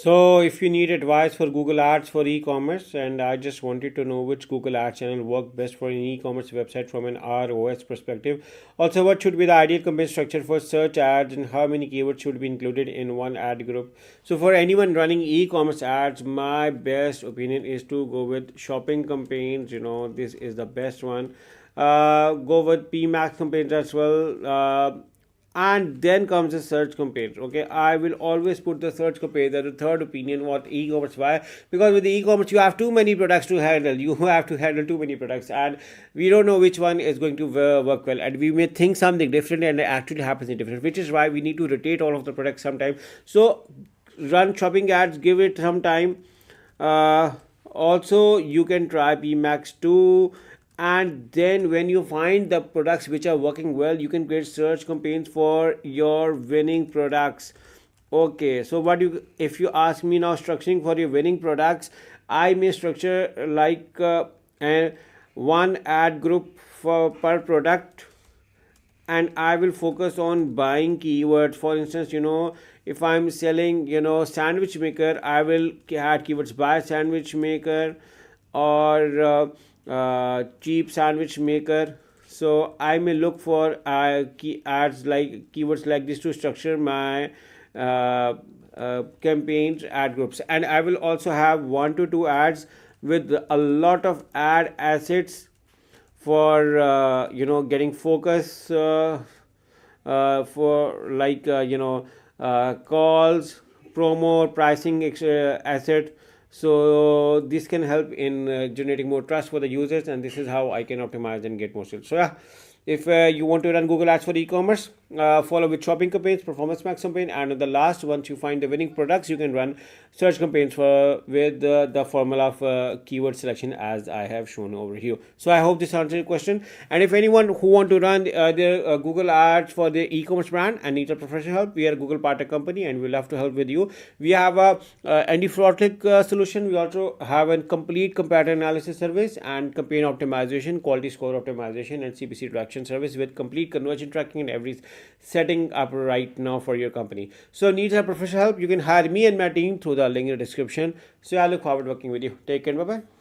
So, if you need advice for Google Ads for e-commerce, and I just wanted to know which Google Ads channel work best for an e-commerce website from an ROAS perspective. Also, what should be the ideal campaign structure for search ads, and how many keywords should be included in one ad group? So, for anyone running e-commerce ads, my best opinion is to go with shopping campaigns. This is the best one. Go with PMax campaigns as well. And then comes the search campaign. Okay, I will always put the search campaign as the third opinion. What e-commerce? Why? Because with the e-commerce you have too many products to handle. You have to handle too many products, and we don't know which one is going to work well, and we may think something different and it actually happens in different, which is why we need to rotate all of the products sometime. So run shopping ads, give it some time. Also, you can try PMax too, and then when you find the products which are working well, you can create search campaigns for your winning products. Okay, so what you if you ask me now, structuring for your winning products, I may structure like one ad group for per product, and I will focus on buying keywords. For instance, if I'm selling, sandwich maker, I will add keywords buy sandwich maker, or cheap sandwich maker. So I may look for key ads like keywords like this to structure my campaigns ad groups. And I will also have 1 to 2 ads with a lot of ad assets for getting focus, for like calls, promo, pricing asset. So this can help in generating more trust for the users, and this is how I can optimize and get more sales. So yeah, if you want to run Google Ads for e-commerce, follow with shopping campaigns, performance max campaign, and on the last, once you find the winning products, you can run search campaigns for with the formula of keyword selection as I have shown over here. So I hope this answered your question. And if anyone who want to run their Google Ads for the e-commerce brand and needs a professional help, we are a Google partner company, and we'll have to help with you. We have a anti-fraud solution. We also have a complete comparative analysis service and campaign optimization, quality score optimization, and CPC traction service with complete conversion tracking and every setting up right now for your company. So needs a professional help, you can hire me and my team through the link in the description. So I look forward to working with you. Take care. Bye bye.